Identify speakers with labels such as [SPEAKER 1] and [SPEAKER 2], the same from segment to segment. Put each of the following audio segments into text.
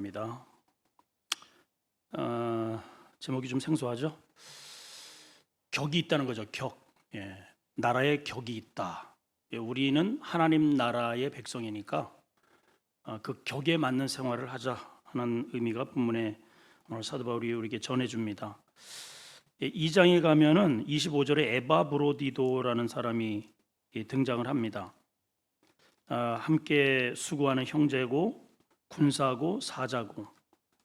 [SPEAKER 1] 입니다. 제목이 좀 생소하죠? 격이 있다는 거죠. 격. 나라의 격이 있다. 우리는 하나님 나라의 백성이니까 그 격에 맞는 생활을 하자 하는 의미가 본문에 오늘 사도 바울이 우리에게 전해줍니다. 2장에 가면은 25절에 에바브로디도라는 사람이 등장을 합니다. 함께 수고하는 형제고 군사고 사자고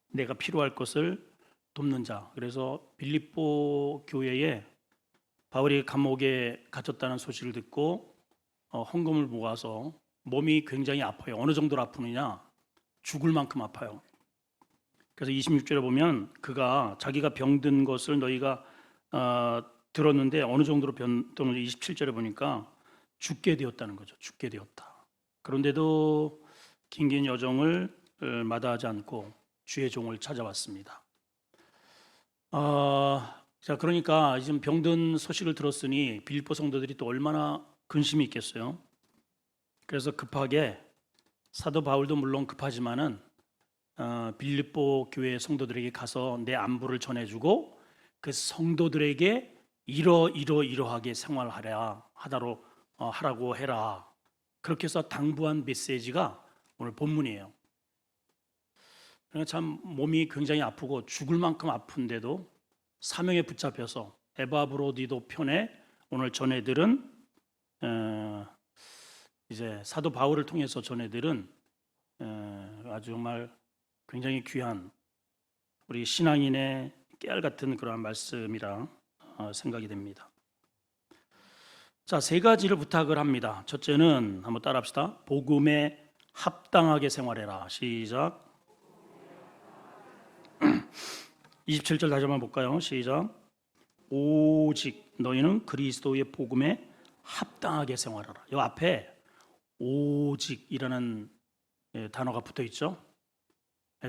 [SPEAKER 1] 내가 필요할 것을 돕는 자. 그래서 빌립보 교회에 바울이 감옥에 갇혔다는 소식을 듣고 헌금을 모아서 몸이 굉장히 아파요. 어느 정도로 아프느냐? 죽을 만큼 아파요. 그래서 26절에 보면 그가 자기가 병든 것을 너희가 들었는데 어느 정도로 병든 27절에 보니까 죽게 되었다는 거죠. 죽게 되었다. 그런데도 긴긴 여정을 마다하지 않고 주의 종을 찾아왔습니다. 자, 그러니까 지금 병든 소식을 들었으니 빌립보 성도들이 또 얼마나 근심이 있겠어요. 그래서 급하게 사도 바울도 물론 급하지만은 빌립보 교회 성도들에게 가서 내 안부를 전해주고 그 성도들에게 이러하게 하라고 해라. 그렇게 해서 당부한 메시지가 오늘 본문이에요. 그러니까 참 몸이 굉장히 아프고 죽을 만큼 아픈데도 사명에 붙잡혀서 에바브로디도 편에 오늘 전해들은 이제 사도 바울을 통해서 전해들은 아주 정말 굉장히 귀한 우리 신앙인의 깨알 같은 그러한 말씀이라 생각이 됩니다. 자, 세 가지를 부탁을 합니다. 첫째는 한번 따라합시다. 복음에 합당하게 생활해라. 시작. 27절 다시 한번 볼까요? 시작. 오직 너희는 그리스도의 복음에 합당하게 생활하라. 이 앞에 오직이라는 단어가 붙어 있죠.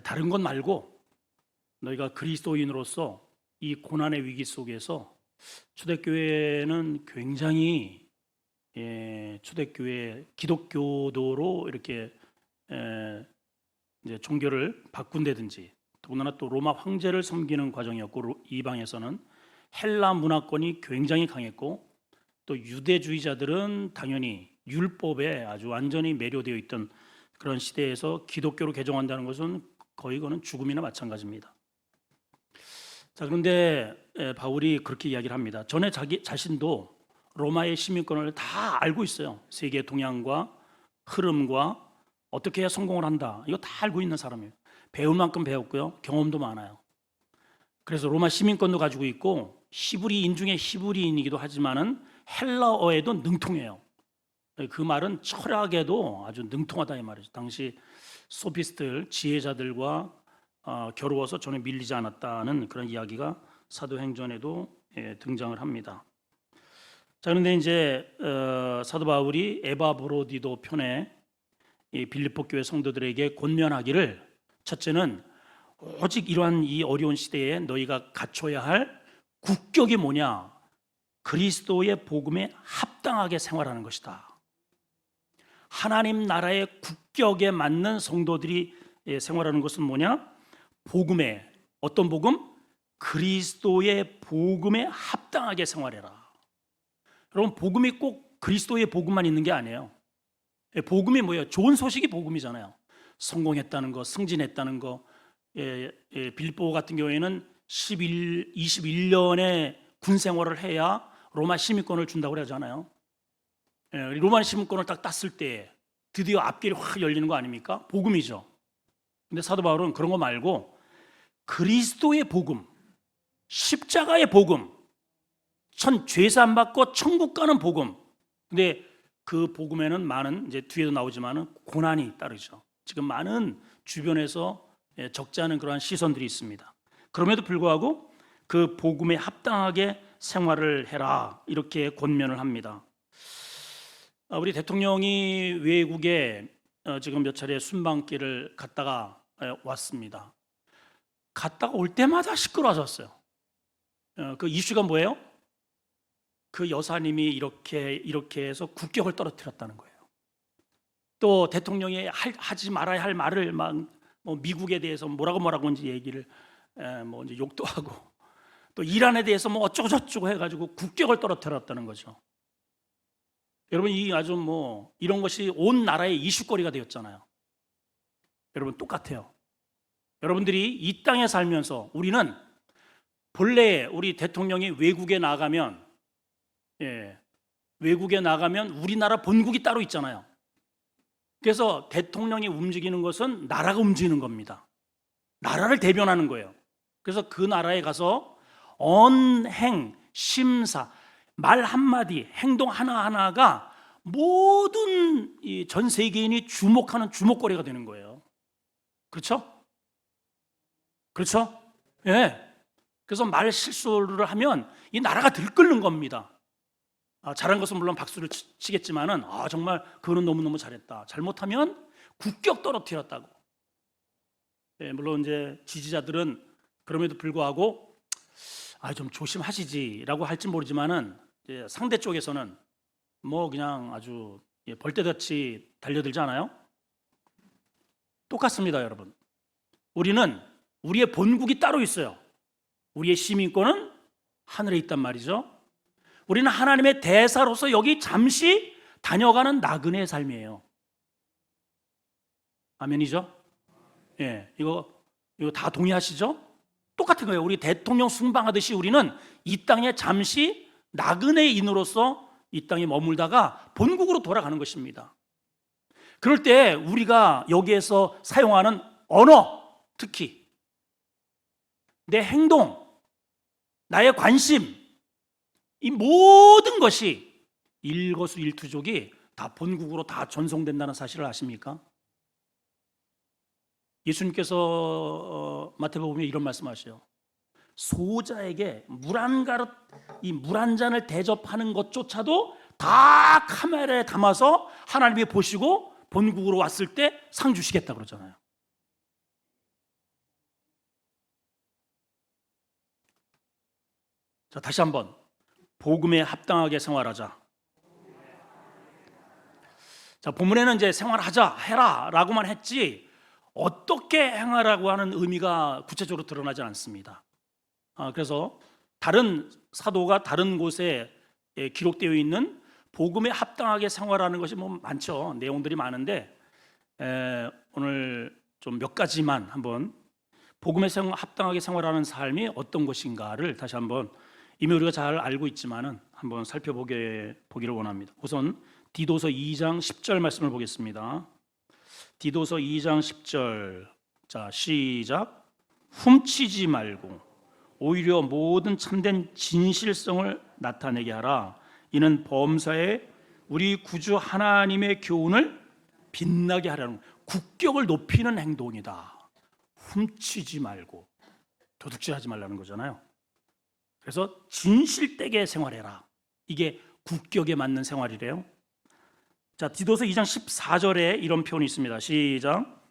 [SPEAKER 1] 다른 것 말고 너희가 그리스도인으로서 이 고난의 위기 속에서 초대교회는 굉장히 초대교회 기독교도로 이렇게 이제 종교를 바꾼다든지 더군다나 또 로마 황제를 섬기는 과정이었고 이방에서는 헬라 문화권이 굉장히 강했고 또 유대주의자들은 당연히 율법에 아주 완전히 매료되어 있던 그런 시대에서 기독교로 개종한다는 것은 거의 그는 죽음이나 마찬가지입니다. 자, 그런데 바울이 그렇게 이야기를 합니다. 전에 자기 자신도 로마의 시민권을 다 알고 있어요. 세계 동향과 흐름과 어떻게 해야 성공을 한다. 이거 다 알고 있는 사람이에요. 배울 만큼 배웠고요. 경험도 많아요. 그래서 로마 시민권도 가지고 있고 히브리인 중에 히브리인이기도 하지만은 헬라어에도 능통해요. 그 말은 철학에도 아주 능통하다 이 말이죠. 당시 소피스트들, 지혜자들과 겨루어서 전에 밀리지 않았다는 그런 이야기가 사도행전에도 등장을 합니다. 자, 그런데 이제 사도 바울이 에바브로디도 편에 이 빌립보 교회 성도들에게 권면하기를 첫째는 오직 이러한 이 어려운 시대에 너희가 갖춰야 할 국격이 뭐냐? 그리스도의 복음에 합당하게 생활하는 것이다. 하나님 나라의 국격에 맞는 성도들이 생활하는 것은 뭐냐? 복음에 어떤 복음? 그리스도의 복음에 합당하게 생활해라. 여러분 복음이 꼭 그리스도의 복음만 있는 게 아니에요. 복음이 뭐예요? 좋은 소식이 복음이잖아요. 성공했다는 거, 승진했다는 거. 빌립보 같은 경우에는 21년의 군 생활을 해야 로마 시민권을 준다고 하잖아요. 로마 시민권을 딱 땄을 때 드디어 앞길이 확 열리는 거 아닙니까? 복음이죠. 근데 사도 바울은 그런 거 말고 그리스도의 복음, 십자가의 복음, 죄사함 받고 천국 가는 복음. 근데 그 복음에는 많은 이제 뒤에도 나오지만은 고난이 따르죠. 지금 많은 주변에서 적지 않은 그러한 시선들이 있습니다. 그럼에도 불구하고 그 복음에 합당하게 생활을 해라 이렇게 권면을 합니다. 우리 대통령이 외국에 지금 몇 차례 순방길을 갔다가 왔습니다. 갔다가 올 때마다 시끄러워졌어요. 그 이슈가 뭐예요? 그 여사님이 이렇게 해서 국격을 떨어뜨렸다는 거예요. 또 대통령이 하지 말아야 할 말을 막 뭐 미국에 대해서 뭐라고 이제 얘기를 뭐 이제 욕도 하고 또 이란에 대해서 뭐 어쩌고 저쩌고 해가지고 국격을 떨어뜨렸다는 거죠. 여러분 이 아주 뭐 이런 것이 온 나라의 이슈거리가 되었잖아요. 여러분 똑같아요. 여러분들이 이 땅에 살면서 우리는 본래 우리 대통령이 외국에 나가면 외국에 나가면 우리나라 본국이 따로 있잖아요. 그래서 대통령이 움직이는 것은 나라가 움직이는 겁니다. 나라를 대변하는 거예요. 그래서 그 나라에 가서 언행, 심사, 말 한마디, 행동 하나하나가 모든 전 세계인이 주목하는 주목거리가 되는 거예요. 그렇죠? 그렇죠? 예. 그래서 말 실수를 하면 이 나라가 들끓는 겁니다. 잘한 것은 물론 박수를 치겠지만은 정말 그거는 너무너무 잘했다. 잘못하면 국격 떨어뜨렸다고. 예, 물론 이제 지지자들은 그럼에도 불구하고 좀 조심하시지라고 할지 모르지만은 상대 쪽에서는 뭐 그냥 아주 벌떼같이 달려들지 않아요? 똑같습니다, 여러분. 우리는 우리의 본국이 따로 있어요. 우리의 시민권은 하늘에 있단 말이죠. 우리는 하나님의 대사로서 여기 잠시 다녀가는 나그네의 삶이에요. 아멘이죠? 예, 이거 다 동의하시죠? 똑같은 거예요. 우리 대통령 순방하듯이 우리는 이 땅에 잠시 나그네인으로서 이 땅에 머물다가 본국으로 돌아가는 것입니다. 그럴 때 우리가 여기에서 사용하는 언어, 특히 내 행동, 나의 관심, 이 모든 것이 일거수일투족이 다 본국으로 다 전송된다는 사실을 아십니까? 예수님께서 마태복음에 이런 말씀하셔요. 소자에게 물 한 그릇, 이 물 한 잔을 대접하는 것조차도 다 카메라에 담아서 하나님이 보시고 본국으로 왔을 때 상 주시겠다 그러잖아요. 자, 다시 한번 복음에 합당하게 생활하자. 자, 본문에는 이제 생활하자, 해라라고만 했지 어떻게 행하라고 하는 의미가 구체적으로 드러나지 않습니다. 그래서 다른 사도가 다른 곳에 기록되어 있는 복음에 합당하게 생활하는 것이 뭐 많죠. 내용들이 많은데 오늘 좀 몇 가지만 한번 복음에 합당하게 생활하는 삶이 어떤 것인가를 다시 한번 이미 우리가 잘 알고 있지만은 한번 살펴보기를 원합니다. 우선 디도서 2장 10절 말씀을 보겠습니다. 디도서 2장 10절. 자, 시작. 훔치지 말고 오히려 모든 참된 진실성을 나타내게 하라. 이는 범사에 우리 구주 하나님의 교훈을 빛나게 하라는 국격을 높이는 행동이다. 훔치지 말고 도둑질하지 말라는 거잖아요. 그래서 진실되게 생활해라. 이게 국격에 맞는 생활이래요. 자, 디도서 2장 14절에 이런 표현이 있습니다. 시작.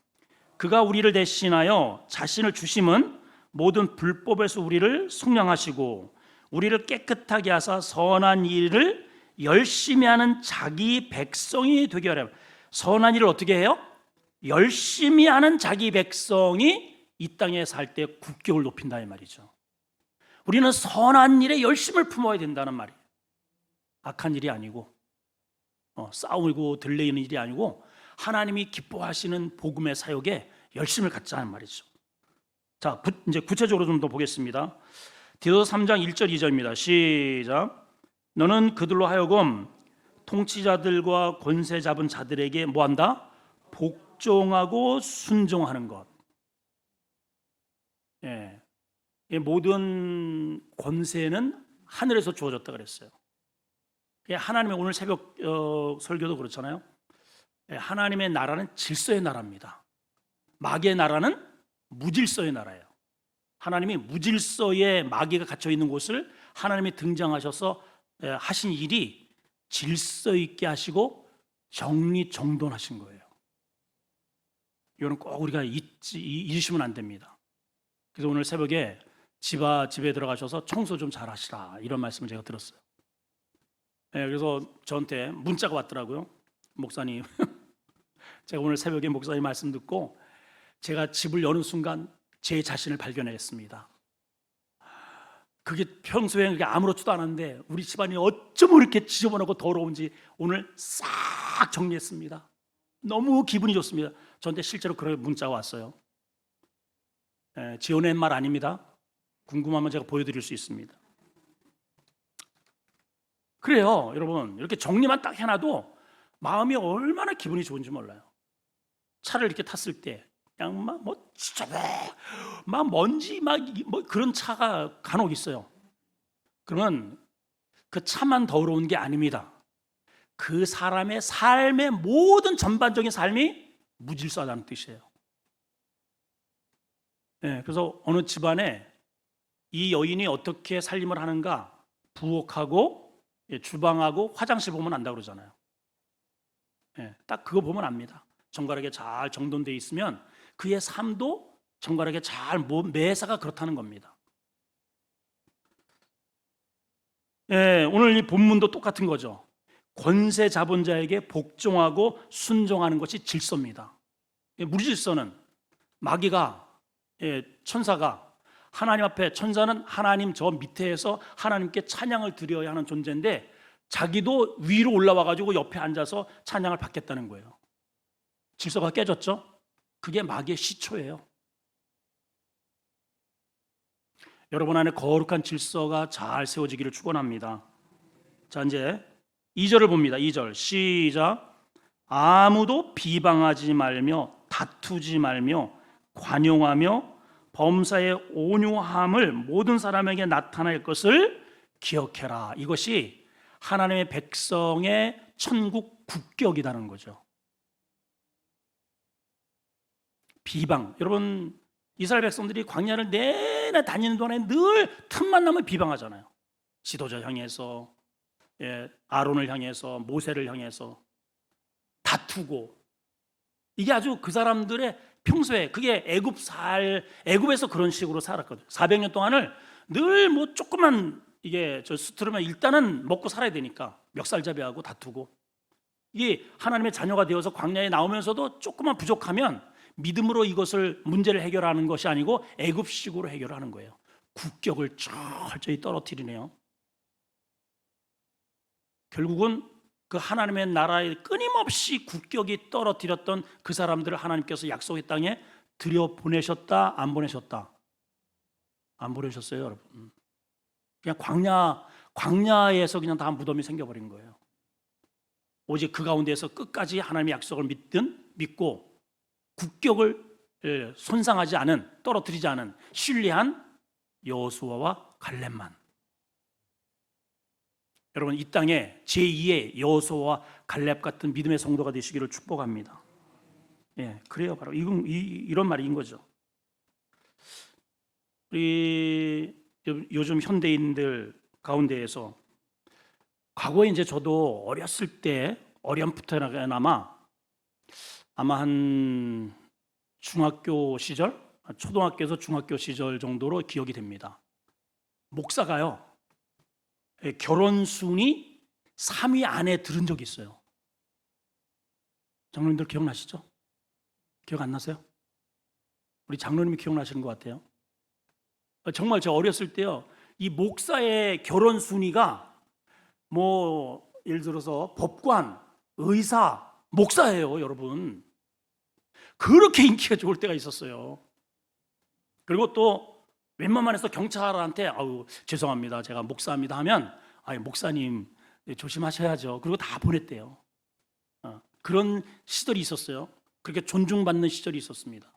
[SPEAKER 1] 그가 우리를 대신하여 자신을 주심은 모든 불법에서 우리를 속량하시고 우리를 깨끗하게 하사 선한 일을 열심히 하는 자기 백성이 되게 하려. 선한 일을 어떻게 해요? 열심히 하는 자기 백성이 이 땅에 살 때 국격을 높인다 이 말이죠. 우리는 선한 일에 열심을 품어야 된다는 말이에요. 악한 일이 아니고 싸우고 들레이는 일이 아니고 하나님이 기뻐하시는 복음의 사역에 열심을 갖자는 말이죠. 자, 이제 구체적으로 좀 더 보겠습니다. 디도서 3장 1절 2절입니다. 시작. 너는 그들로 하여금 통치자들과 권세 잡은 자들에게 뭐한다? 복종하고 순종하는 것. 모든 권세는 하늘에서 주어졌다 그랬어요. 하나님의 오늘 새벽 설교도 그렇잖아요. 하나님의 나라는 질서의 나라입니다. 마귀의 나라는 무질서의 나라예요. 하나님이 무질서의 마귀가 갇혀 있는 곳을 하나님이 등장하셔서 하신 일이 질서 있게 하시고 정리정돈하신 거예요. 이거는 꼭 우리가 잊으시면 안 됩니다. 그래서 오늘 새벽에 집에 들어가셔서 청소 좀 잘 하시라 이런 말씀을 제가 들었어요. 그래서 저한테 문자가 왔더라고요. 목사님 제가 오늘 새벽에 목사님 말씀 듣고 제가 집을 여는 순간 제 자신을 발견했습니다. 그게 평소에 그게 아무렇지도 않은데 우리 집안이 어쩜 이렇게 지저분하고 더러운지 오늘 싹 정리했습니다. 너무 기분이 좋습니다. 저한테 실제로 그런 문자가 왔어요. 지어낸 말 아닙니다. 궁금하면 제가 보여드릴 수 있습니다. 그래요, 여러분. 이렇게 정리만 딱 해놔도 마음이 얼마나 기분이 좋은지 몰라요. 차를 이렇게 탔을 때 그냥 막 진짜 막 먼지 막 뭐 그런 차가 간혹 있어요. 그러면 그 차만 더러운 게 아닙니다. 그 사람의 삶의 모든 전반적인 삶이 무질서하다는 뜻이에요. 그래서 어느 집안에 이 여인이 어떻게 살림을 하는가, 부엌하고 주방하고 화장실 보면 안다 그러잖아요. 딱 그거 보면 압니다. 정갈하게 잘 정돈되어 있으면 그의 삶도 정갈하게 잘 매사가 그렇다는 겁니다. 오늘 이 본문도 똑같은 거죠. 권세 잡은 자에게 복종하고 순종하는 것이 질서입니다. 무질서는 마귀가, 천사가 하나님 앞에, 천사는 하나님 저 밑에서 하나님께 찬양을 드려야 하는 존재인데 자기도 위로 올라와 가지고 옆에 앉아서 찬양을 받겠다는 거예요. 질서가 깨졌죠? 그게 마귀의 시초예요. 여러분 안에 거룩한 질서가 잘 세워지기를 축원합니다. 자, 이제 2절을 봅니다. 2절 시작. 아무도 비방하지 말며 다투지 말며 관용하며 범사의 온유함을 모든 사람에게 나타낼 것을 기억해라. 이것이 하나님의 백성의 천국 국격이라는 거죠. 비방. 여러분 이스라엘 백성들이 광야를 내내 다니는 동안에 늘 틈만 나면 비방하잖아요. 지도자 향해서, 아론을 향해서, 모세를 향해서 다투고. 이게 아주 그 사람들의 평소에, 그게 애굽에서 그런 식으로 살았거든요. 400년 동안을 늘 뭐 조금만 이게 수트르면 일단은 먹고 살아야 되니까 멱살잡이하고 다투고. 이게 하나님의 자녀가 되어서 광야에 나오면서도 조금만 부족하면 믿음으로 이것을 문제를 해결하는 것이 아니고 애굽식으로 해결하는 거예요. 국격을 철저히 떨어뜨리네요. 결국은 그 하나님의 나라에 끊임없이 국격이 떨어뜨렸던 그 사람들을 하나님께서 약속의 땅에 들여보내셨다, 안 보내셨다? 안 보내셨어요, 여러분. 그냥 광야에서 그냥 다 무덤이 생겨버린 거예요. 오직 그 가운데에서 끝까지 하나님의 약속을 믿고 국격을 손상하지 않은, 떨어뜨리지 않은 신뢰한 여호수아와 갈렙만. 여러분 이 땅에 제2의 여호수아와 갈렙 같은 믿음의 성도가 되시기를 축복합니다. 그래요. 바로 이런 말인 거죠. 우리 요즘 현대인들 가운데에서 과거에 이제 저도 어렸을 때 어렴풋하게나마 아마 한 중학교 시절, 초등학교에서 중학교 시절 정도로 기억이 됩니다. 목사가요, 결혼 순위 3위 안에 들은 적이 있어요. 장로님들 기억나시죠? 기억 안 나세요? 우리 장로님이 기억나시는 것 같아요. 정말 제가 어렸을 때요, 이 목사의 결혼 순위가 뭐 예를 들어서 법관, 의사, 목사예요, 여러분. 그렇게 인기가 좋을 때가 있었어요. 그리고 또 웬만만 해서 경찰한테 죄송합니다, 제가 목사입니다 하면 목사님 조심하셔야죠. 그리고 다 보냈대요. 그런 시절이 있었어요. 그렇게 존중받는 시절이 있었습니다.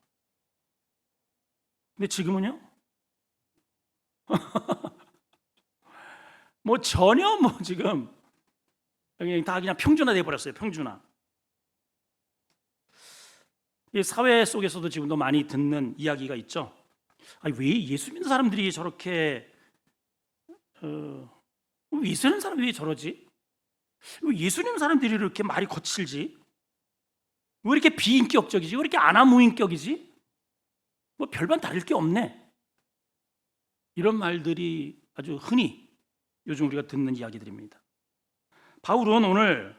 [SPEAKER 1] 근데 지금은요? 뭐 전혀 지금 다 그냥 평준화 돼 버렸어요. 평준화. 이 사회 속에서도 지금도 많이 듣는 이야기가 있죠. 왜 예수 믿는 사람들이 저렇게 예수 믿는 사람들이 저러지? 왜 예수 믿는 사람들이 이렇게 말이 거칠지? 왜 이렇게 비인격적이지? 왜 이렇게 아나무인격이지? 뭐 별반 다를 게 없네. 이런 말들이 아주 흔히 요즘 우리가 듣는 이야기들입니다. 바울은 오늘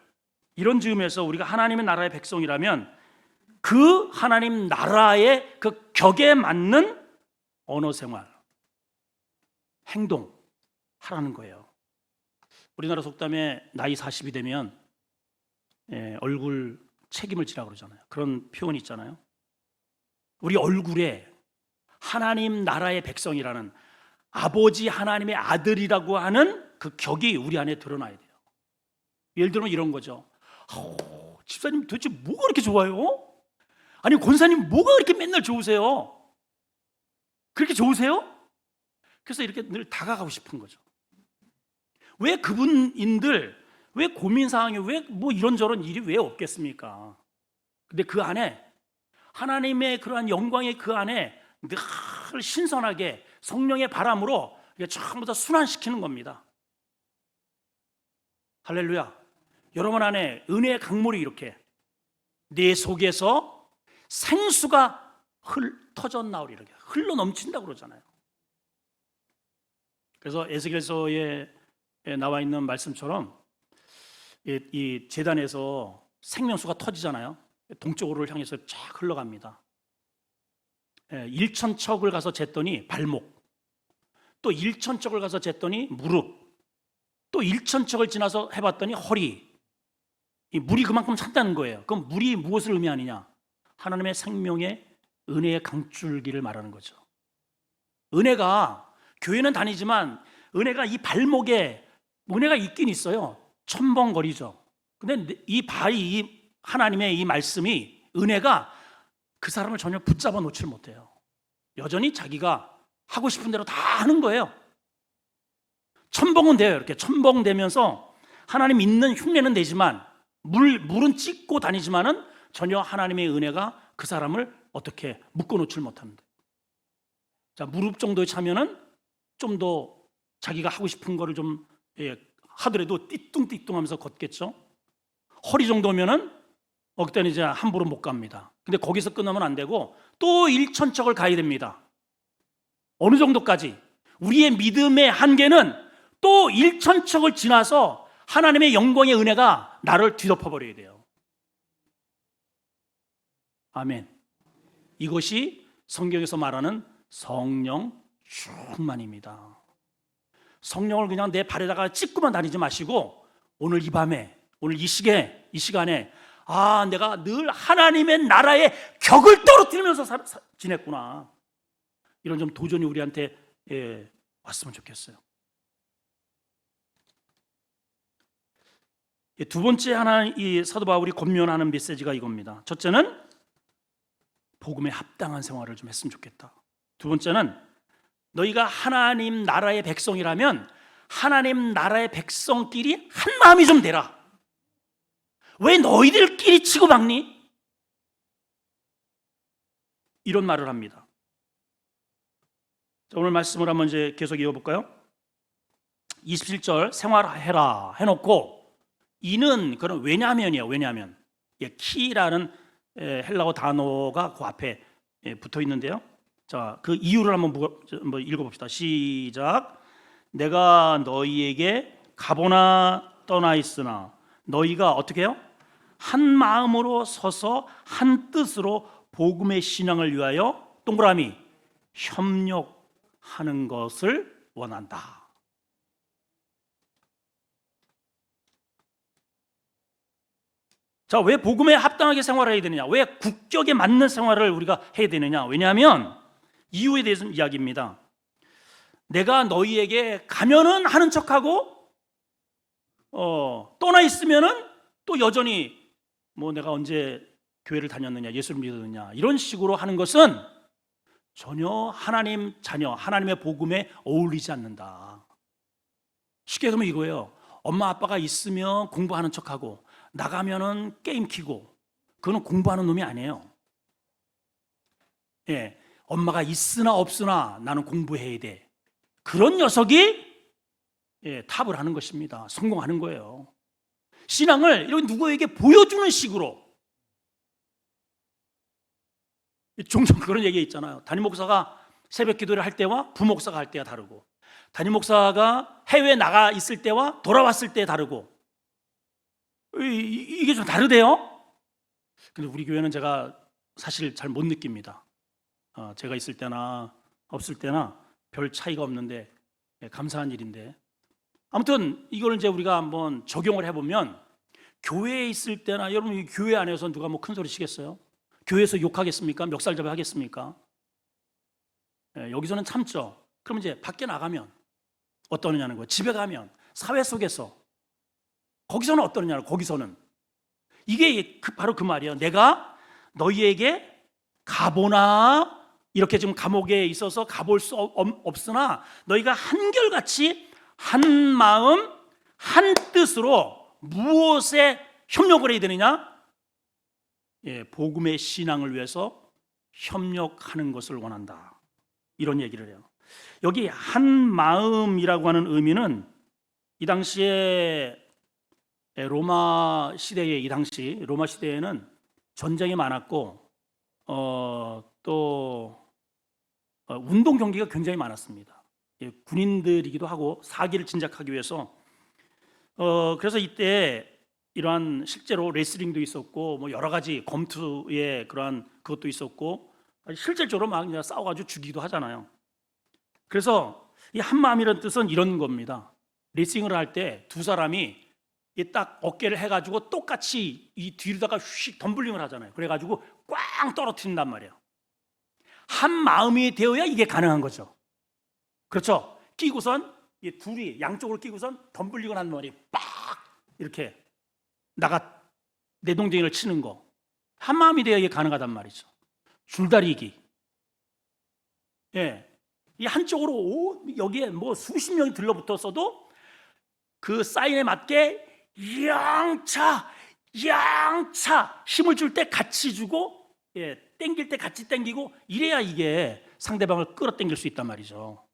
[SPEAKER 1] 이런 즈음에서 우리가 하나님의 나라의 백성이라면 그 하나님 나라의 그 격에 맞는 언어 생활, 행동 하라는 거예요. 우리나라 속담에 나이 40이 되면 얼굴 책임을 지라 그러잖아요. 그런 표현이 있잖아요. 우리 얼굴에 하나님 나라의 백성이라는 아버지 하나님의 아들이라고 하는 그 격이 우리 안에 드러나야 돼요. 예를 들면 이런 거죠. 집사님 도대체 뭐가 그렇게 좋아요? 아니 권사님 뭐가 그렇게 맨날 좋으세요? 그렇게 좋으세요? 그래서 이렇게 늘 다가가고 싶은 거죠. 왜 그분인들, 왜 고민사항이, 왜 뭐 이런저런 일이 왜 없겠습니까? 근데 그 안에 하나님의 그러한 영광의 그 안에 늘 신선하게 성령의 바람으로 전부 다 순환시키는 겁니다. 할렐루야. 여러분 안에 은혜의 강물이 이렇게 내 속에서 생수가 터져 나오리, 이렇게 흘러 넘친다고 그러잖아요. 그래서 에스겔서에 나와 있는 말씀처럼 이 제단에서 생명수가 터지잖아요. 동쪽으로 향해서 쫙 흘러갑니다. 1,000척을 가서 쟀더니 발목, 또 1,000척을 가서 쟀더니 무릎, 또 1,000척을 지나서 해봤더니 허리. 이 물이 그만큼 찼다는 거예요. 그럼 물이 무엇을 의미하느냐? 하나님의 생명의 은혜의 강줄기를 말하는 거죠. 은혜가, 교회는 다니지만 은혜가 이 발목에 은혜가 있긴 있어요. 첨벙거리죠. 근데 이 하나님의 이 말씀이, 은혜가 그 사람을 전혀 붙잡아 놓질 못해요. 여전히 자기가 하고 싶은 대로 다 하는 거예요. 첨벙은 돼요. 이렇게 첨벙되면서 하나님 있는 흉내는 내지만 물은 찢고 다니지만은 전혀 하나님의 은혜가 그 사람을 어떻게 묶어 놓질 못합니다. 자, 무릎 정도에 차면은 좀 더 자기가 하고 싶은 거를 좀 하더라도 띠뚱띠뚱하면서 걷겠죠. 허리 정도면은 그때는 이제 함부로 못 갑니다. 근데 거기서 끝나면 안 되고 또 1,000척을 가야 됩니다. 어느 정도까지? 우리의 믿음의 한계는 또 1,000척을 지나서 하나님의 영광의 은혜가 나를 뒤덮어버려야 돼요. 아멘. 이것이 성경에서 말하는 성령 충만입니다. 성령을 그냥 내 발에다가 찍고만 다니지 마시고 오늘 이 밤에, 오늘 이 시간에 내가 늘 하나님의 나라의 격을 떨어뜨리면서 지냈구나. 이런 좀 도전이 우리한테 왔으면 좋겠어요. 두 번째 이 사도 바울이 권면하는 메시지가 이겁니다. 첫째는 복음에 합당한 생활을 좀 했으면 좋겠다. 두 번째는 너희가 하나님 나라의 백성이라면 하나님 나라의 백성끼리 한 마음이 좀 되라. 왜 너희들끼리 치고받니? 이런 말을 합니다. 자, 오늘 말씀을 한번 이제 계속 이어볼까요? 27절 생활해라 해놓고 이는 그런 왜냐면이에요. 왜냐면 키라는 헬라어 단어가 그 앞에 붙어 있는데요. 자, 그 이유를 한번 읽어봅시다. 시작. 내가 너희에게 가보나 떠나 있으나 너희가 어떻게 해요? 한 마음으로 서서 한 뜻으로 복음의 신앙을 위하여 동그라미 협력하는 것을 원한다. 자, 왜 복음에 합당하게 생활해야 되느냐? 왜 국격에 맞는 생활을 우리가 해야 되느냐? 왜냐하면 이유에 대해서 이야기입니다. 내가 너희에게 가면은 하는 척하고 떠나 있으면은 또 여전히 내가 언제 교회를 다녔느냐, 예수를 믿었느냐 이런 식으로 하는 것은 전혀 하나님 자녀, 하나님의 복음에 어울리지 않는다. 쉽게 얘기하면 이거예요. 엄마 아빠가 있으면 공부하는 척하고 나가면은 게임 키고, 그거는 공부하는 놈이 아니에요. 엄마가 있으나 없으나 나는 공부해야 돼. 그런 녀석이 탑을 하는 것입니다. 성공하는 거예요. 신앙을 이런 누구에게 보여주는 식으로. 종종 그런 얘기 있잖아요. 담임 목사가 새벽 기도를 할 때와 부목사가 할 때가 다르고, 담임 목사가 해외에 나가 있을 때와 돌아왔을 때 다르고, 이게 좀 다르대요. 근데 우리 교회는 제가 사실 잘 못 느낍니다. 제가 있을 때나 없을 때나 별 차이가 없는데 감사한 일인데, 아무튼 이걸 이제 우리가 한번 적용을 해보면, 교회에 있을 때나, 여러분 이 교회 안에서 누가 뭐 큰 소리 치겠어요? 교회에서 욕하겠습니까? 멱살잡이 하겠습니까? 여기서는 참죠. 그럼 이제 밖에 나가면 어떠느냐는 거예요. 집에 가면, 사회 속에서, 거기서는 어떠느냐는, 거기서는 이게 바로 그 말이에요. 내가 너희에게 가보나, 이렇게 지금 감옥에 있어서 가볼 수 없으나 너희가 한결같이 한 마음 한 뜻으로 무엇에 협력을 해야 되느냐? 복음의 신앙을 위해서 협력하는 것을 원한다, 이런 얘기를 해요. 여기 한 마음이라고 하는 의미는 이 당시에 로마 시대에, 이 당시 로마 시대에는 전쟁이 많았고 또 운동 경기가 굉장히 많았습니다. 군인들이기도 하고 사기를 진작하기 위해서. 그래서 이때 이러한 실제로 레슬링도 있었고 뭐 여러 가지 검투의 그러한 그것도 있었고, 실질적으로 막 그냥 싸워가지고 죽이기도 하잖아요. 그래서 이 한마음이라는 뜻은 이런 겁니다. 레슬링을 할 때 두 사람이 딱 어깨를 해가지고 똑같이 이 뒤로다가 휙 덤블링을 하잖아요. 그래가지고 꽝 떨어뜨린단 말이에요. 한 마음이 되어야 이게 가능한 거죠. 그렇죠? 끼고선 이 둘이 양쪽으로 끼고선 덤블링을 한 머리 빡 이렇게 나가 내동댕이를 치는 거, 한 마음이 되어야 이게 가능하단 말이죠. 줄다리기. 이 한쪽으로 여기에 뭐 수십 명이 들러붙었어도 그 사인에 맞게 양차 힘을 줄 때 같이 주고, 땡길 때 같이 땡기고, 이래야 이게 상대방을 끌어당길 수 있단 말이죠.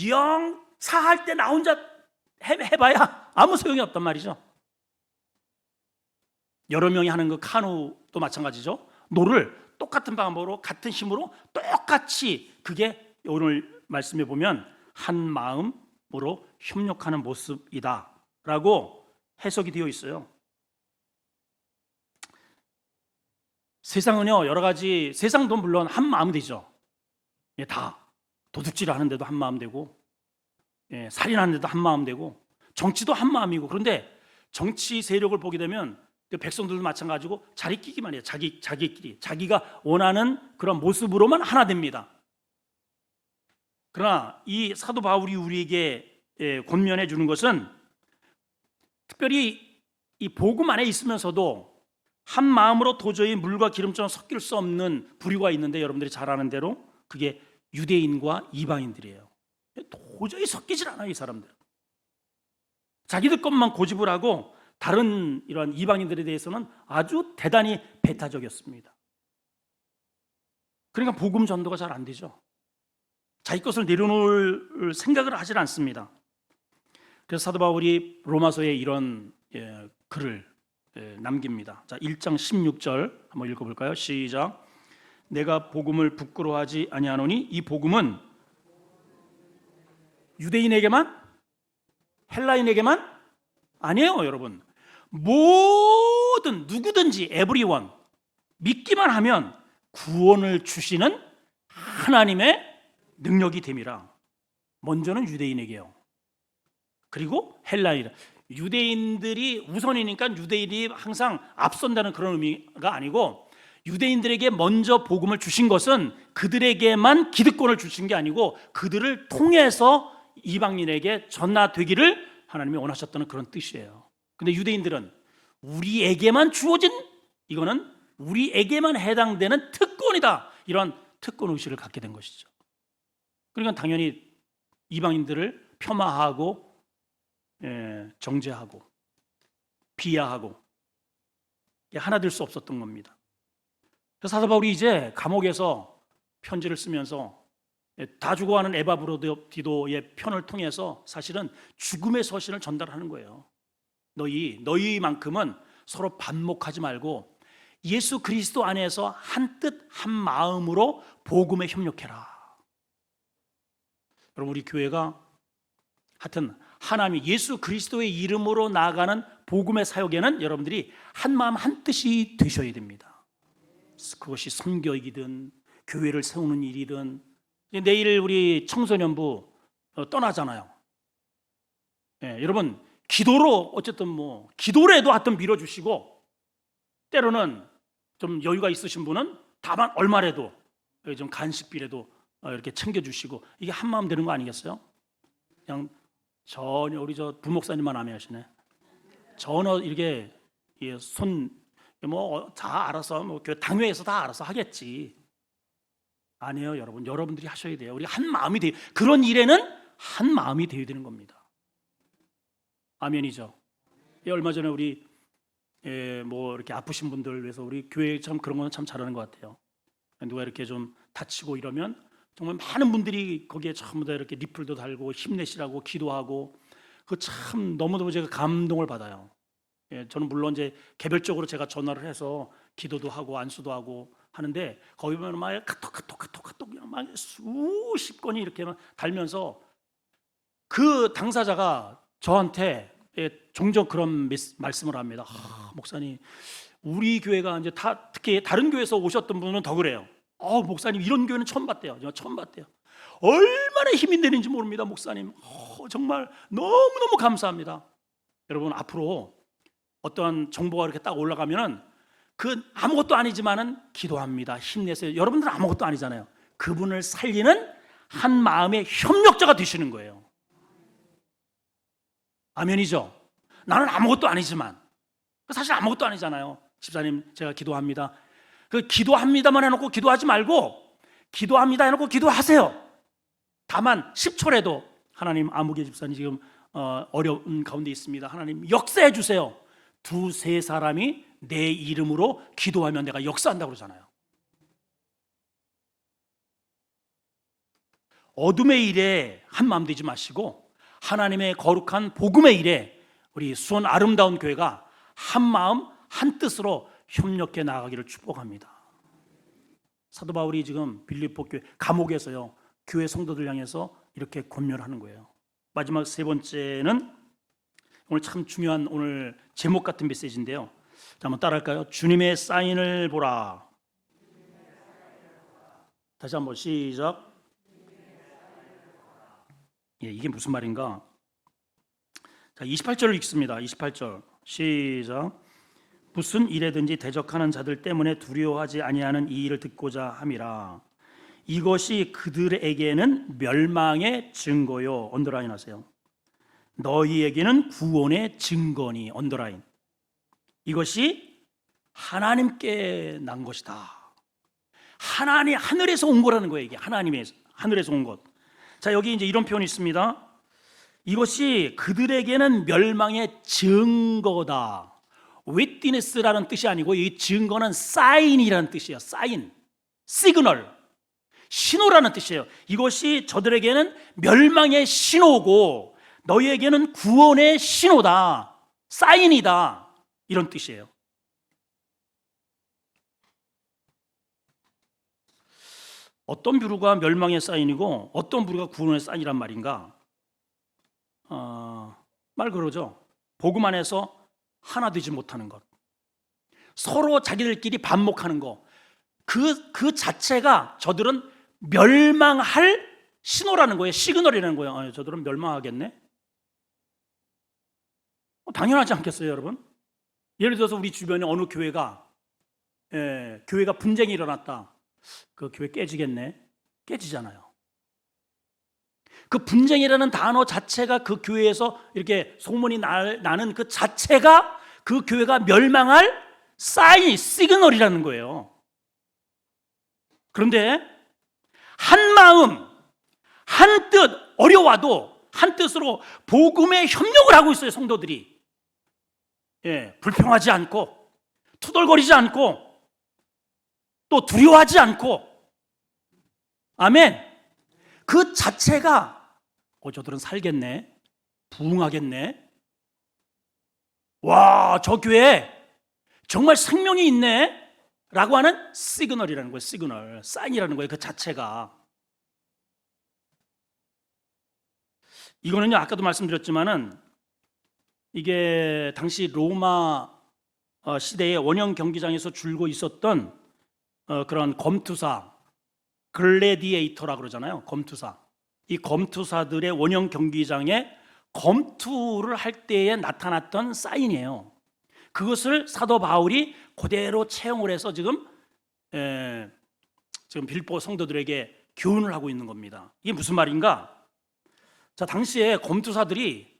[SPEAKER 1] 영차 할 때 나 혼자 해봐야 아무 소용이 없단 말이죠. 여러 명이 하는 그 카누도 마찬가지죠. 노를 똑같은 방법으로 같은 힘으로 똑같이, 그게 오늘 말씀에 보면 한 마음으로 협력하는 모습이다 라고 해석이 되어 있어요. 세상은요 여러 가지, 세상도 물론 한 마음 되죠. 다 도둑질 하는데도 한 마음 되고, 살인하는데도 한 마음 되고, 정치도 한 마음이고. 그런데 정치 세력을 보게 되면 백성들도 마찬가지고 자기끼리만 해요. 자기끼리 자기가 원하는 그런 모습으로만 하나 됩니다. 그러나 이 사도 바울이 우리에게 권면해 주는 것은, 특별히 이 복음 안에 있으면서도 한 마음으로 도저히 물과 기름처럼 섞일 수 없는 부류가 있는데, 여러분들이 잘 아는 대로 그게 유대인과 이방인들이에요. 도저히 섞이질 않아요. 이 사람들 자기들 것만 고집을 하고, 다른 이러한 이방인들에 대해서는 아주 대단히 배타적이었습니다. 그러니까 복음 전도가 잘 안 되죠. 자기 것을 내려놓을 생각을 하질 않습니다. 그래서 사도 바울이 로마서에 이런 글을 남깁니다. 자, 1장 16절 한번 읽어볼까요? 시작. 내가 복음을 부끄러워하지 아니하노니 이 복음은 유대인에게만, 헬라인에게만 아니에요. 여러분, 모든 누구든지 everyone 믿기만 하면 구원을 주시는 하나님의 능력이 됨이라. 먼저는 유대인에게요, 그리고 헬라인. 유대인들이 우선이니까 유대인이 항상 앞선다는 그런 의미가 아니고, 유대인들에게 먼저 복음을 주신 것은 그들에게만 기득권을 주신 게 아니고 그들을 통해서 이방인에게 전하되기를 하나님이 원하셨다는 그런 뜻이에요. 근데 유대인들은 우리에게만 주어진, 이거는 우리에게만 해당되는 특권이다, 이런 특권 의식을 갖게 된 것이죠. 그러니까 당연히 이방인들을 폄하하고 정죄하고 비하하고 하나 될 수 없었던 겁니다. 그래서 사도 바울이 이제 감옥에서 편지를 쓰면서 다 죽어가는 에바브로디도의 편을 통해서 사실은 죽음의 서신을 전달하는 거예요. 너희만큼은 서로 반목하지 말고 예수 그리스도 안에서 한 뜻 한 마음으로 복음에 협력해라. 여러분, 우리 교회가 하여튼 하나님 예수 그리스도의 이름으로 나아가는 복음의 사역에는 여러분들이 한 마음 한 뜻이 되셔야 됩니다. 그것이 선교이든 교회를 세우는 일이든. 내일 우리 청소년부 떠나잖아요. 여러분 기도로 어쨌든 뭐 기도라도 하여튼 밀어주시고, 때로는 좀 여유가 있으신 분은 다만 얼마라도 좀 간식비라도 이렇게 챙겨주시고, 이게 한마음 되는 거 아니겠어요? 그냥 전혀 우리 저 부목사님만 아멘하시네. 전혀 이렇게 손 뭐 다 알아서 뭐 당회에서 다 알아서 하겠지. 아니에요, 여러분. 여러분들이 하셔야 돼요. 우리 한 마음이 돼요. 그런 일에는 한 마음이 되어야 되는 겁니다. 아멘이죠. 얼마 전에 우리 뭐 이렇게 아프신 분들 위해서 우리 교회 참 그런 거는 참 잘하는 것 같아요. 누가 이렇게 좀 다치고 이러면 정말 많은 분들이 거기에 전부 다 이렇게 리플도 달고 힘내시라고 기도하고, 그 참 너무너무 제가 감동을 받아요. 저는 물론 이제 개별적으로 제가 전화를 해서 기도도 하고 안수도 하고 하는데, 거기 보면 막 카톡 막 수십 건이 이렇게 달면서 그 당사자가 저한테 종종 그런 말씀을 합니다. 목사님, 우리 교회가 이제 특히 다른 교회에서 오셨던 분은 더 그래요. 목사님, 이런 교회는 처음 봤대요. 처음 봤대요. 얼마나 힘이 되는지 모릅니다, 목사님. 정말 너무너무 감사합니다. 여러분, 앞으로 어떠한 정보가 이렇게 딱 올라가면은 그 아무것도 아니지만은 기도합니다, 힘내세요. 여러분들은 아무것도 아니잖아요. 그분을 살리는 한 마음의 협력자가 되시는 거예요. 아멘이죠. 나는 아무것도 아니지만, 사실 아무것도 아니잖아요. 집사님, 제가 기도합니다. 그 기도합니다만 해놓고 기도하지 말고, 기도합니다 해놓고 기도하세요. 다만 10초라도 하나님, 아무개 집사님 지금 어려운 가운데 있습니다. 하나님 역사해 주세요. 두세 사람이 내 이름으로 기도하면 내가 역사한다고 그러잖아요. 어둠의 일에 한마음 되지 마시고 하나님의 거룩한 복음의 일에 우리 수원 아름다운 교회가 한마음 한뜻으로 협력해 나가기를 축복합니다. 사도 바울이 지금 빌립보 교회 감옥에서요, 교회 성도들 향해서 이렇게 권면하는 거예요. 마지막 세 번째는 오늘 참 중요한 오늘 제목 같은 메시지인데요. 자, 한번 따라할까요? 주님의 사인을 보라. 다시 한번 시작. 이게 무슨 말인가? 자, 28절을 읽습니다. 28절 시작. 무슨 일에든지 대적하는 자들 때문에 두려워하지 아니하는 이 일을 듣고자 함이라. 이것이 그들에게는 멸망의 증거요. 언더라인 하세요. 너희에게는 구원의 증거니. 언더라인. 이것이 하나님께 난 것이다. 하늘에서 온 거라는 거예요. 이게 하늘에서 온 것. 자, 여기 이제 이런 표현이 있습니다. 이것이 그들에게는 멸망의 증거다. witness라는 뜻이 아니고 이 증거는 사인이라는 뜻이에요. 사인, 시그널, 신호라는 뜻이에요. 이것이 저들에게는 멸망의 신호고 너희에게는 구원의 신호다, 사인이다, 이런 뜻이에요. 어떤 부류가 멸망의 사인이고 어떤 부류가 구원의 사인이란 말인가? 말 그러죠. 복음 안에서 하나 되지 못하는 것, 서로 자기들끼리 반목하는 것, 그 자체가 저들은 멸망할 신호라는 거예요. 시그널이라는 거예요. 저들은 멸망하겠네. 당연하지 않겠어요, 여러분? 예를 들어서 우리 주변에 어느 교회가 분쟁이 일어났다. 그 교회 깨지겠네. 깨지잖아요. 그 분쟁이라는 단어 자체가 그 교회에서 이렇게 소문이 나는 그 자체가 그 교회가 멸망할 사인, 시그널이라는 거예요. 그런데 한 마음, 한 뜻, 어려워도 한 뜻으로 복음에 협력을 하고 있어요, 성도들이. 불평하지 않고, 투덜거리지 않고, 또 두려워하지 않고, 아멘. 그 자체가 저들은 살겠네, 부흥하겠네, 와, 저 교회 정말 생명이 있네 라고 하는 시그널이라는 거예요. 시그널, 사인이라는 거예요. 그 자체가. 이거는요, 아까도 말씀드렸지만은 이게 당시 로마 시대의 원형 경기장에서 줄고 있었던 그런 검투사, 글래디에이터라고 그러잖아요. 검투사. 이 검투사들의 원형 경기장에 검투를 할 때에 나타났던 사인이에요. 그것을 사도 바울이 그대로 채용을 해서 지금 빌립보 성도들에게 교훈을 하고 있는 겁니다. 이게 무슨 말인가? 자, 당시에 검투사들이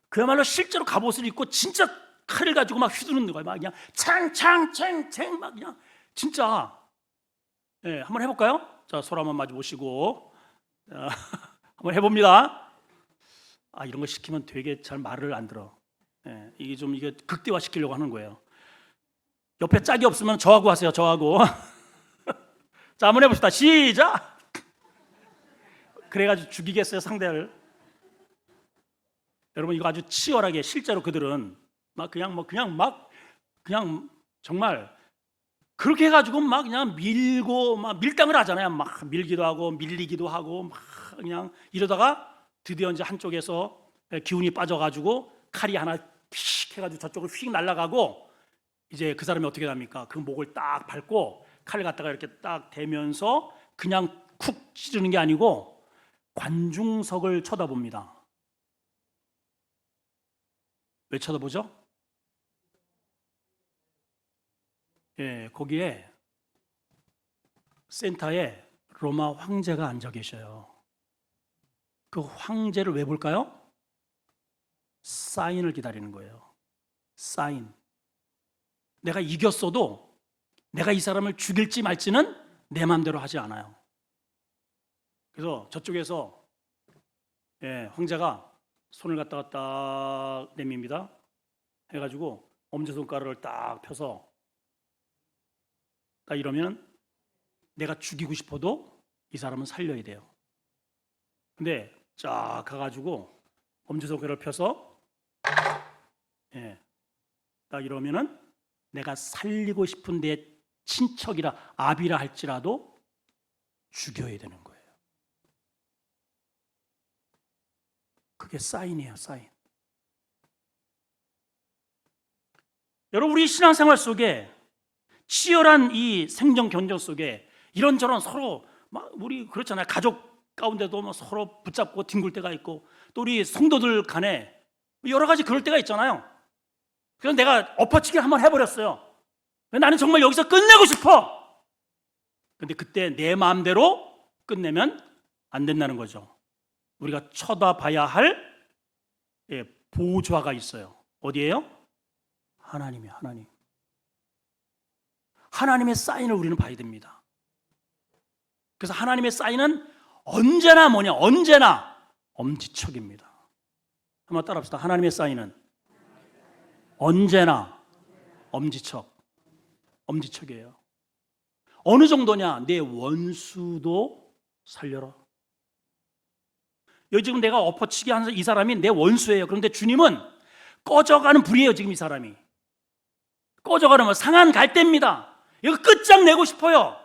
[SPEAKER 1] 그야말로 실제로 갑옷을 입고 진짜 칼을 가지고 막 휘두르는 거예요. 막 그냥 창창챙챙 막 그냥 진짜. 한번 해볼까요? 자, 손 한번 마주 보시고 한번 해봅니다. 이런 거 시키면 되게 잘 말을 안 들어. 이게 극대화 시키려고 하는 거예요. 옆에 짝이 없으면 저하고 하세요. 저하고. 자, 한번 해봅시다. 시작. 그래가지고 죽이겠어요, 상대를. 여러분, 이거 아주 치열하게 실제로 그들은 그냥 정말 그렇게 해가지고 막 그냥 밀고 막 밀당을 하잖아요. 막 밀기도 하고 밀리기도 하고 막 그냥 이러다가 드디어 이제 한쪽에서 기운이 빠져가지고 칼이 하나 휙 해가지고 저쪽으로 휙 날아가고 이제 그 사람이 어떻게 합니까? 그 목을 딱 밟고 칼을 갖다가 이렇게 딱 대면서 그냥 쿡 찌르는 게 아니고 관중석을 쳐다봅니다. 왜 쳐다보죠? 거기에 센터에 로마 황제가 앉아 계셔요. 그 황제를 왜 볼까요? 사인을 기다리는 거예요. 사인. 내가 이겼어도 내가 이 사람을 죽일지 말지는 내 마음대로 하지 않아요. 그래서 저쪽에서 황제가 손을 갖다가 딱 내밉니다. 해가지고 엄지손가락을 딱 펴서 딱 이러면 내가 죽이고 싶어도 이 사람은 살려야 돼요. 근데 쫙 가가지고 엄지손가락을 펴서 딱 이러면은 내가 살리고 싶은 내 친척이라 아비라 할지라도 죽여야 되는 거예요. 그게 사인이에요, 사인. 여러분, 우리 신앙생활 속에 치열한 이 생존 경쟁 속에 이런저런 서로 막 우리 그렇잖아요. 가족 가운데도 뭐 서로 붙잡고 뒹굴 때가 있고 또 우리 성도들 간에 여러 가지 그럴 때가 있잖아요. 그래서 내가 엎어치기 한번 해버렸어요. 나는 정말 여기서 끝내고 싶어. 근데 그때 내 마음대로 끝내면 안 된다는 거죠. 우리가 쳐다봐야 할 보좌가 있어요. 어디예요? 하나님이에요. 하나님. 하나님의 사인을 우리는 봐야 됩니다. 그래서 하나님의 사인은 언제나 뭐냐? 언제나 엄지척입니다. 한번 따라합시다. 하나님의 사인은 언제나 엄지척. 엄지척이에요. 어느 정도냐? 내 원수도 살려라. 여기 지금 내가 엎어치기 하는 이 사람이 내 원수예요. 그런데 주님은 꺼져가는 불이에요. 지금 이 사람이 꺼져가는 뭐 상한 갈대입니다. 이거 끝장내고 싶어요.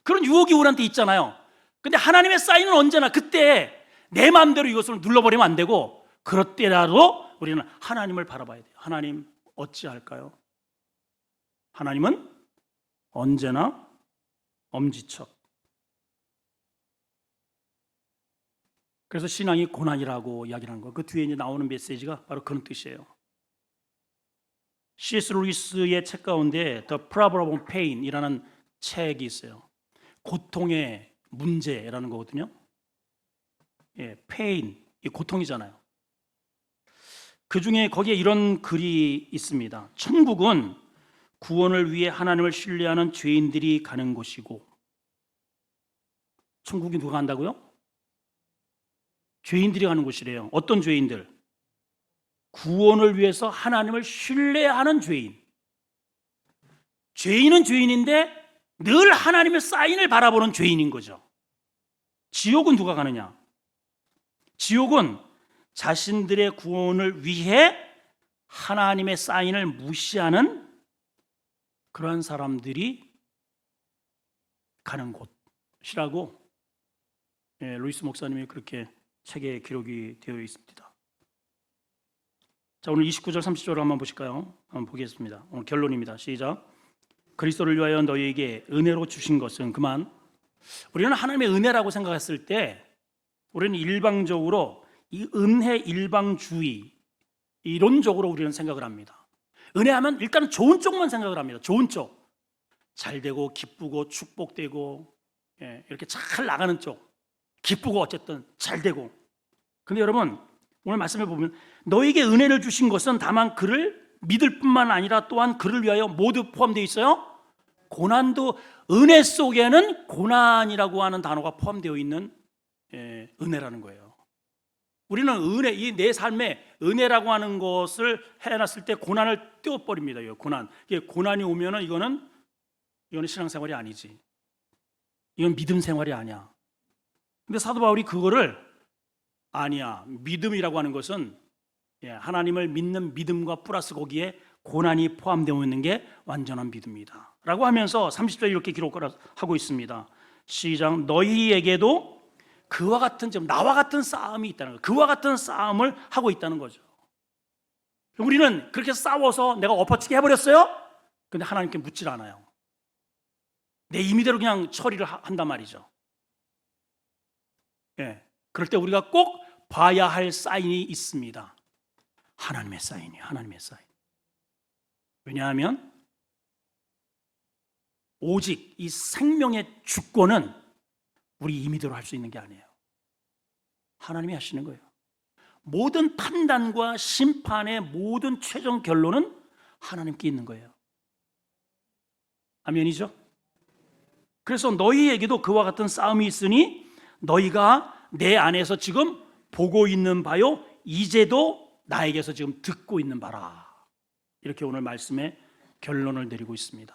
[SPEAKER 1] 그런 유혹이 우리한테 있잖아요. 근데 하나님의 사인은 언제나 그때 내 마음대로 이것을 눌러버리면 안 되고 그럴 때라도 우리는 하나님을 바라봐야 돼요. 하나님 어찌할까요? 하나님은 언제나 엄지척. 그래서 신앙이 고난이라고 이야기를 하는 거예요. 그 뒤에 이제 나오는 메시지가 바로 그런 뜻이에요. C.S. 루이스의 책 가운데 The Problem of Pain이라는 책이 있어요. 고통의 문제라는 거거든요. pain, 이 고통이잖아요. 그 중에 거기에 이런 글이 있습니다. 천국은 구원을 위해 하나님을 신뢰하는 죄인들이 가는 곳이고, 천국이 누가 간다고요? 죄인들이 가는 곳이래요. 어떤 죄인들? 구원을 위해서 하나님을 신뢰하는 죄인. 죄인은 죄인인데 늘 하나님의 사인을 바라보는 죄인인 거죠. 지옥은 누가 가느냐? 지옥은 자신들의 구원을 위해 하나님의 사인을 무시하는 그러한 사람들이 가는 곳이라고 루이스 목사님이 그렇게 책에 기록이 되어 있습니다. 자, 오늘 29절 30절을 한번 보실까요? 한번 보겠습니다. 오늘 결론입니다. 시작. 그리스도를 위하여 너희에게 은혜로 주신 것은 그만. 우리는 하나님의 은혜라고 생각했을 때 우리는 일방적으로 이 은혜 일방주의 이론적으로 우리는 생각을 합니다. 은혜하면 일단은 좋은 쪽만 생각을 합니다. 좋은 쪽, 잘 되고 기쁘고 축복되고 이렇게 잘 나가는 쪽, 기쁘고 어쨌든 잘 되고. 근데 여러분 오늘 말씀을 보면 너에게 은혜를 주신 것은 다만 그를 믿을 뿐만 아니라 또한 그를 위하여 모두 포함되어 있어요. 고난도, 은혜 속에는 고난이라고 하는 단어가 포함되어 있는 은혜라는 거예요. 우리는 은혜, 이 내 삶에 은혜라고 하는 것을 해놨을 때 고난을 떼어버립니다. 고난. 고난이 오면은 이거는 신앙생활이 아니지. 이건 믿음 생활이 아니야. 근데 사도 바울이 그거를 아니야. 믿음이라고 하는 것은 하나님을 믿는 믿음과 플러스 거기에 고난이 포함되어 있는 게 완전한 믿음이다 라고 하면서 30절에 이렇게 기록을 하고 있습니다. 시작. 너희에게도 그와 같은, 지금 나와 같은 싸움이 있다는 거예요. 그와 같은 싸움을 하고 있다는 거죠. 우리는 그렇게 싸워서 내가 엎어치게 해버렸어요? 근데 하나님께 묻질 않아요. 내 임의대로 그냥 처리를 한단 말이죠. 그럴 때 우리가 꼭 봐야 할 사인이 있습니다. 하나님의 사인이에요. 하나님의 사인. 왜냐하면 오직 이 생명의 주권은 우리 임의대로 할 수 있는 게 아니에요. 하나님이 하시는 거예요. 모든 판단과 심판의 모든 최종 결론은 하나님께 있는 거예요. 아멘이죠? 그래서 너희에게도 그와 같은 싸움이 있으니 너희가 내 안에서 지금 보고 있는 바요 이제도 나에게서 지금 듣고 있는 바라. 이렇게 오늘 말씀에 결론을 내리고 있습니다.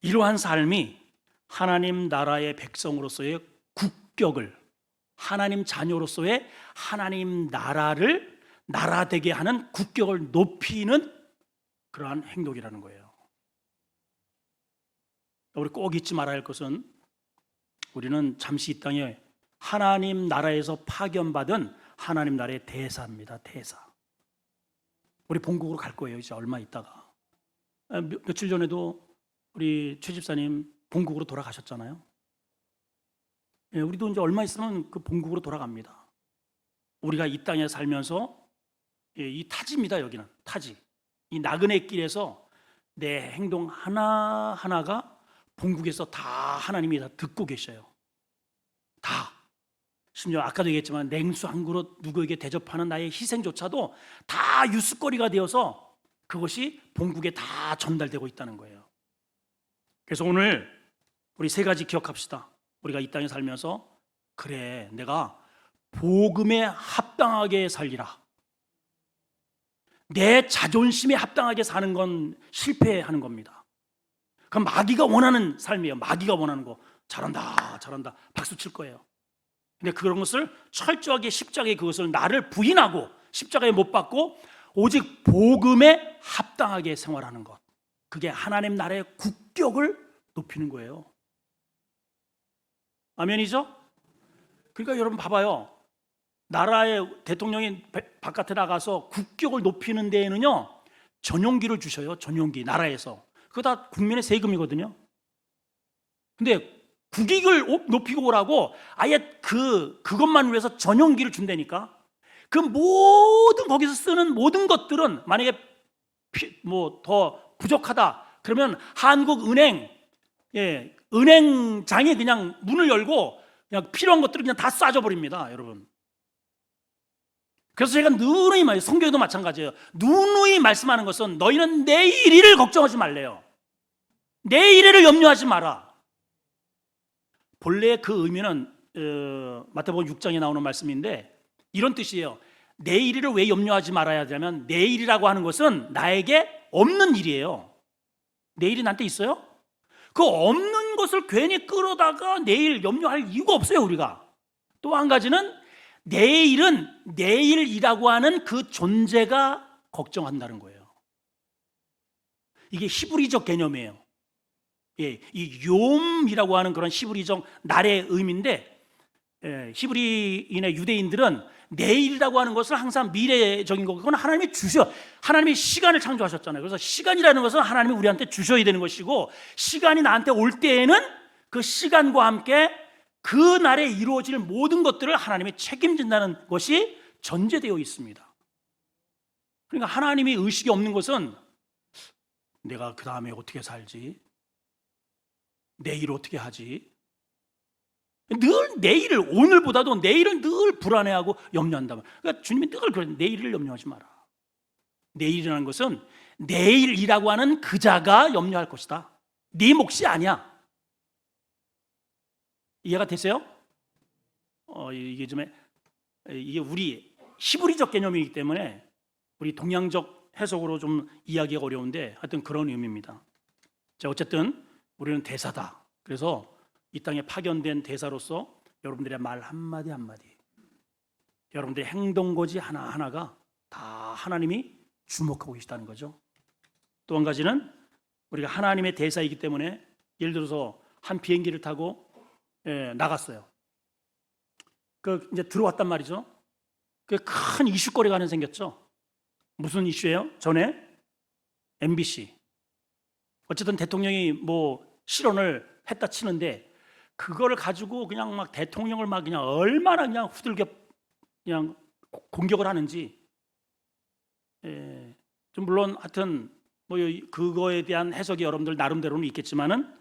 [SPEAKER 1] 이러한 삶이 하나님 나라의 백성으로서의 국격을, 하나님 자녀로서의 하나님 나라를 나라되게 하는 국격을 높이는 그러한 행동이라는 거예요. 우리 꼭 잊지 말아야 할 것은 우리는 잠시 이 땅에 하나님 나라에서 파견받은 하나님 나라의 대사입니다. 대사. 우리 본국으로 갈 거예요. 이제 얼마 있다가. 며칠 전에도 우리 최 집사님 본국으로 돌아가셨잖아요. 우리도 이제 얼마 있으면 그 본국으로 돌아갑니다. 우리가 이 땅에 살면서 이 타지입니다. 여기는 타지. 이 나그네 길에서 내 행동 하나하나가 본국에서 다 하나님이 다 듣고 계셔요. 다. 심지어 아까도 얘기했지만 냉수 한 그릇 누구에게 대접하는 나의 희생조차도 다 유스거리가 되어서 그것이 본국에 다 전달되고 있다는 거예요. 그래서 오늘 우리 세 가지 기억합시다. 우리가 이 땅에 살면서 그래 내가 복음에 합당하게 살리라. 내 자존심에 합당하게 사는 건 실패하는 겁니다. 그럼 마귀가 원하는 삶이에요. 마귀가 원하는 거 잘한다 잘한다 박수 칠 거예요. 근데 그런 것을 철저하게 십자가에 그것을 나를 부인하고 십자가에 못 박고 오직 복음에 합당하게 생활하는 것, 그게 하나님 나라의 국격을 높이는 거예요. 아멘이죠? 그러니까 여러분 봐봐요. 나라의 대통령이 바깥에 나가서 국격을 높이는 데에는요 전용기를 주셔요. 전용기 나라에서. 그거 다 국민의 세금이거든요. 근데 국익을 높이고 오라고 아예 그것만 위해서 전용기를 준다니까. 그 모든 거기서 쓰는 모든 것들은 만약에 뭐 더 부족하다 그러면 한국은행 은행장이 그냥 문을 열고 그냥 필요한 것들을 그냥 다 쏴줘 버립니다, 여러분. 그래서 제가 누누이 성경에도 마찬가지예요. 누누이 말씀하는 것은 너희는 내일 일을 걱정하지 말래요. 내일 일을 염려하지 마라. 본래 그 의미는 마태복음 6장에 나오는 말씀인데 이런 뜻이에요. 내일을 왜 염려하지 말아야 되냐면 내일이라고 하는 것은 나에게 없는 일이에요. 내일이 나한테 있어요? 그 없는 것을 괜히 끌어다가 내일 염려할 이유가 없어요, 우리가. 또 한 가지는 내일은 내일이라고 하는 그 존재가 걱정한다는 거예요. 이게 히브리적 개념이에요. 이 욤이라고 하는 그런 히브리적 날의 의미인데 히브리인의 유대인들은 내일이라고 하는 것을 항상 미래적인 거고, 그건 하나님이 하나님이 시간을 창조하셨잖아요. 그래서 시간이라는 것은 하나님이 우리한테 주셔야 되는 것이고, 시간이 나한테 올 때에는 그 시간과 함께 그 날에 이루어질 모든 것들을 하나님이 책임진다는 것이 전제되어 있습니다. 그러니까 하나님이 의식이 없는 것은 내가 그 다음에 어떻게 살지? 내일 어떻게 하지? 늘 내일을, 오늘보다도 내일을 늘 불안해하고 염려한다. 그러니까 주님이 늘 그래, 내일을 염려하지 마라. 내일이라는 것은 내일이라고 하는 그자가 염려할 것이다. 네 몫이 아니야. 이해가 되세요? 이게 우리 히브리적 개념이기 때문에 우리 동양적 해석으로 좀 이해하기가 어려운데, 하여튼 그런 의미입니다. 자, 어쨌든 우리는 대사다. 그래서 이 땅에 파견된 대사로서 여러분들의 말 한마디 한마디, 여러분들의 행동거지 하나하나가 다 하나님이 주목하고 계시다는 거죠. 또 한 가지는 우리가 하나님의 대사이기 때문에, 예를 들어서 한 비행기를 타고 나갔어요. 이제 들어왔단 말이죠. 큰 이슈거리가 하나 생겼죠. 무슨 이슈예요? 전에 MBC, 어쨌든 대통령이 뭐 실언을 했다 치는데, 그거를 가지고 그냥 막 대통령을 막 그냥 얼마나 그냥 후들겨 그냥 공격을 하는지, 좀 물론 하여튼 뭐 그거에 대한 해석이 여러분들 나름대로는 있겠지만은,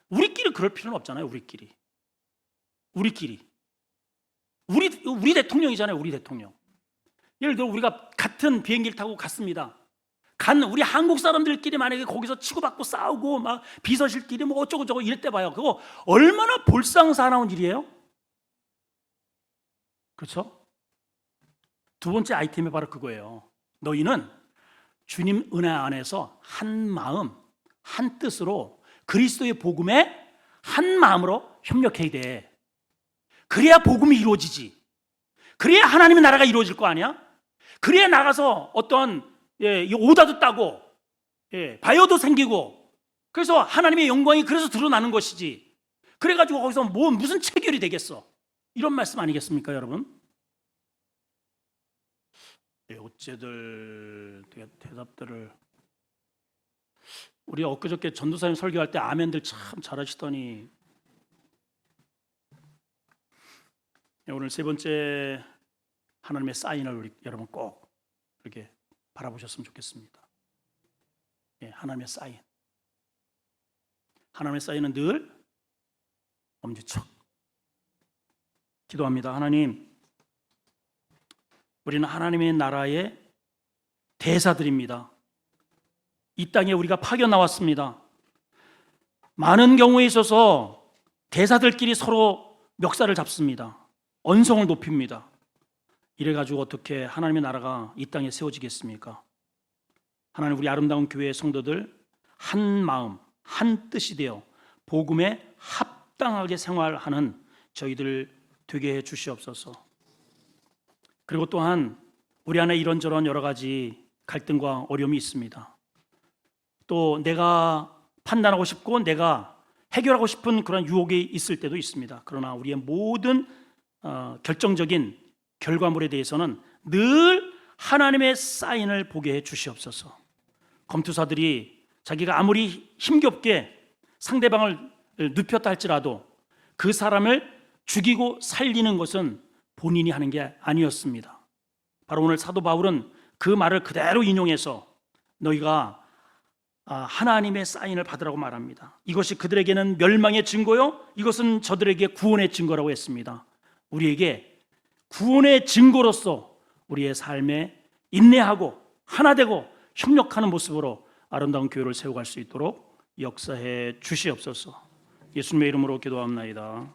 [SPEAKER 1] 우리끼리 그럴 필요는 없잖아요. 우리 대통령이잖아요. 우리 대통령. 예를 들어 우리가 같은 비행기를 타고 갔습니다. 우리 한국 사람들끼리 만약에 거기서 치고받고 싸우고 막 비서실끼리 뭐 어쩌고 저쩌고 이럴 때 봐요. 그거 얼마나 볼상사나운 일이에요. 그렇죠? 두 번째 아이템이 바로 그거예요. 너희는 주님 은혜 안에서 한 마음 한 뜻으로 그리스도의 복음에 한 마음으로 협력해야 돼. 그래야 복음이 이루어지지. 그래야 하나님의 나라가 이루어질 거 아니야? 그래야 나가서 어떤 오다도 따고 바이오도 생기고, 그래서 하나님의 영광이 그래서 드러나는 것이지. 그래가지고 거기서 무슨 체결이 되겠어? 이런 말씀 아니겠습니까, 여러분? 어째들 대답들을, 우리 엊그저께 전도사님 설교할 때 아멘들 참 잘하시더니, 오늘 세 번째 하나님의 사인을 우리 여러분 꼭 이렇게 바라보셨으면 좋겠습니다. 하나님의 사인. 하나님의 사인은 늘 엄지척. 기도합니다. 하나님, 우리는 하나님의 나라의 대사들입니다. 이 땅에 우리가 파견 나왔습니다. 많은 경우에 있어서 대사들끼리 서로 멱살을 잡습니다. 언성을 높입니다. 이래가지고 어떻게 하나님의 나라가 이 땅에 세워지겠습니까? 하나님, 우리 아름다운 교회의 성도들 한 마음 한 뜻이 되어 복음에 합당하게 생활하는 저희들 되게 해 주시옵소서. 그리고 또한 우리 안에 이런저런 여러 가지 갈등과 어려움이 있습니다. 또 내가 판단하고 싶고 내가 해결하고 싶은 그런 유혹이 있을 때도 있습니다. 그러나 우리의 모든 결정적인 결과물에 대해서는 늘 하나님의 사인을 보게 해 주시옵소서. 검투사들이 자기가 아무리 힘겹게 상대방을 눕혔다 할지라도 그 사람을 죽이고 살리는 것은 본인이 하는 게 아니었습니다. 바로 오늘 사도 바울은 그 말을 그대로 인용해서 너희가 하나님의 사인을 받으라고 말합니다. 이것이 그들에게는 멸망의 증거요, 이것은 저들에게 구원의 증거라고 했습니다. 우리에게 구원의 증거로서 우리의 삶에 인내하고 하나 되고 협력하는 모습으로 아름다운 교회를 세워갈 수 있도록 역사해 주시옵소서. 예수님의 이름으로 기도합나이다.